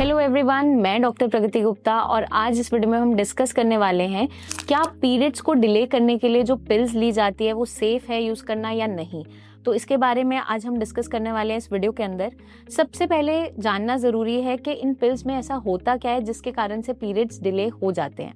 Hello everyone, मैं doctor प्रगति गुप्ता और आज इस वीडियो में हम डिस्कस करने वाले हैं क्या पीरियड्स को डिले करने के लिए जो पिल्स ली जाती है वो सेफ है यूज़ करना या नहीं। तो इसके बारे में आज हम डिस्कस करने वाले हैं इस वीडियो के अंदर। सबसे पहले जानना ज़रूरी है कि इन पिल्स में ऐसा होता क्या है जिसके कारण से पीरियड्स डिले हो जाते हैं।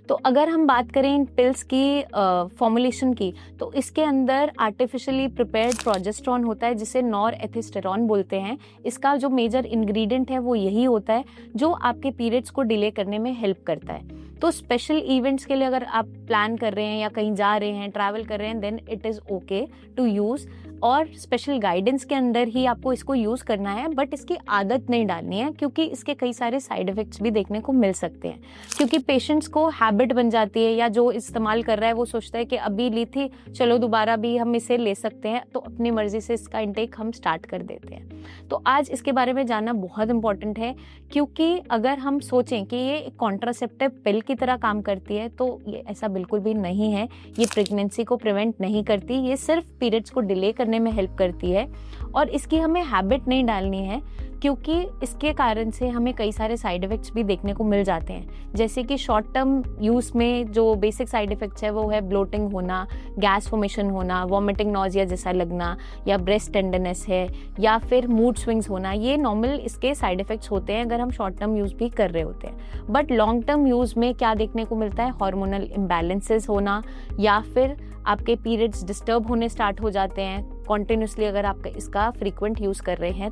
तो अगर हम बात करें इन पिल्स की फॉर्मुलेशन की, तो इसके अंदर आर्टिफिशियली प्रिपेयर्ड प्रोजेस्टेरॉन होता है जिसे नॉरएथिस्टेरॉन बोलते हैं। इसका जो मेजर इंग्रेडिएंट है वो यही होता है जो आपके पीरियड्स को डिले करने में हेल्प करता है। तो स्पेशल इवेंट्स के लिए अगर आप प्लान कर रहे हैं या कहीं जा रहे हैं, ट्रैवल कर रहे हैं, then it is okay to use और स्पेशल गाइडेंस के अंदर ही आपको इसको यूज़ करना है। बट इसकी आदत नहीं डालनी है क्योंकि इसके कई सारे साइड इफ़ेक्ट्स भी देखने को मिल सकते हैं, क्योंकि पेशेंट्स को हैबिट बन जाती है या जो इस्तेमाल कर रहा है वो सोचता है कि अभी ली थी, चलो दोबारा भी हम इसे ले सकते हैं, तो अपनी मर्जी से इसका इंटेक हम स्टार्ट कर देते हैं। तो आज इसके बारे में जानना बहुत इंपॉर्टेंट है, क्योंकि अगर हम सोचें कि ये एक कॉन्ट्रासेप्टिव पिल की तरह काम करती है तो ये ऐसा बिल्कुल भी नहीं है। ये प्रेगनेंसी को प्रिवेंट नहीं करती, ये सिर्फ पीरियड्स को डिले करने में हेल्प करती है और इसकी हमें हैबिट नहीं डालनी है, क्योंकि इसके कारण से हमें कई सारे साइड इफ़ेक्ट्स भी देखने को मिल जाते हैं। जैसे कि शॉर्ट टर्म यूज़ में जो बेसिक साइड इफ़ेक्ट्स है वो है ब्लोटिंग होना, गैस फॉर्मेशन होना, वॉमिटिंग, नॉजिया जैसा लगना, या ब्रेस्ट टेंडरनेस है, या फिर मूड स्विंग्स होना। ये नॉर्मल इसके साइड इफ़ेक्ट्स होते हैं अगर हम शॉर्ट टर्म यूज़ भी कर रहे होते हैं। बट लॉन्ग टर्म यूज़ में क्या देखने को मिलता है, हार्मोनल इम्बैलेंसेस होना, या फिर आपके पीरियड्स डिस्टर्ब होने स्टार्ट हो जाते हैं कॉन्टिन्यूसली अगर आप इसका फ्रीक्वेंट यूज़ कर रहे हैं।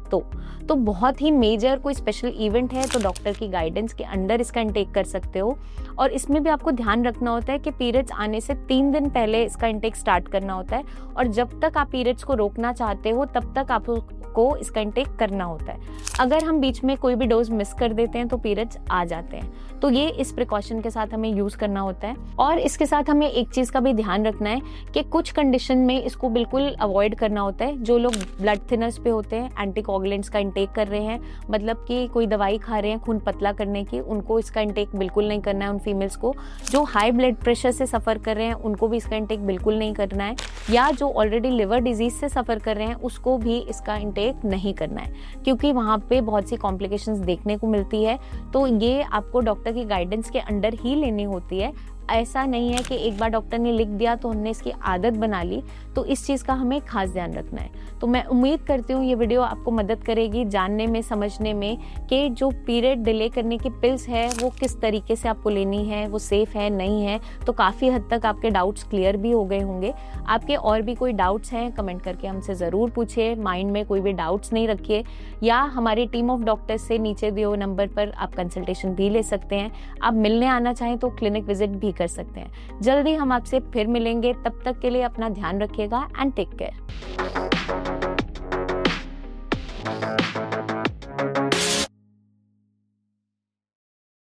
तो बहुत ही मेजर कोई स्पेशल इवेंट है तो डॉक्टर की गाइडेंस के अंडर इसका इंटेक कर सकते हो। और इसमें भी आपको ध्यान रखना होता है कि पीरियड्स आने से 3 दिन पहले इसका इंटेक स्टार्ट करना होता है, और जब तक आप पीरियड्स को रोकना चाहते हो तब तक आपको इसका इंटेक करना होता है। अगर हम बीच में कोई भी डोज मिस कर देते हैं तो पीरियड्स आ जाते हैं, तो ये इस प्रिकॉशन के साथ हमें यूज़ करना होता है। और इसके साथ हमें एक चीज़ का भी ध्यान रखना है कि कुछ कंडीशन में इसको बिल्कुल अवॉइड करना होता है। जो लोग ब्लड थिनर्स पे होते हैं, एंटीकोगुलेंट्स का इंटेक कर रहे हैं, मतलब कि कोई दवाई खा रहे हैं खून पतला करने की, उनको इसका इंटेक बिल्कुल नहीं करना है। उन फीमेल्स को जो हाई ब्लड प्रेशर से सफ़र कर रहे हैं उनको भी इसका इंटेक बिल्कुल नहीं करना है, या जो ऑलरेडी लिवर डिजीज़ से सफ़र कर रहे हैं उसको भी इसका इंटेक नहीं करना है, क्योंकि वहाँ पे बहुत सी कॉम्प्लिकेशंस देखने को मिलती है। तो ये आपको डॉक्टर की गाइडेंस के अंडर ही लेनी होती है। ऐसा नहीं है कि एक बार डॉक्टर ने लिख दिया तो हमने इसकी आदत बना ली, तो इस चीज़ का हमें खास ध्यान रखना है। तो मैं उम्मीद करती हूँ ये वीडियो आपको मदद करेगी जानने में, समझने में कि जो पीरियड डिले करने की पिल्स है वो किस तरीके से आपको लेनी है, वो सेफ़ है नहीं है। तो काफ़ी हद तक आपके डाउट्स क्लियर भी हो गए होंगे। आपके और भी कोई डाउट्स हैं कमेंट करके हमसे ज़रूर पूछिए, माइंड में कोई भी डाउट्स नहीं रखिए, या हमारी टीम ऑफ डॉक्टर्स से नीचे दिए हुए नंबर पर आप कंसल्टेशन भी ले सकते हैं। आप मिलने आना चाहें तो क्लिनिक विजिट भी कर सकते हैं। जल्दी हम आपसे फिर मिलेंगे, तब तक के लिए अपना ध्यान रखिएगा एंड टेक केयर।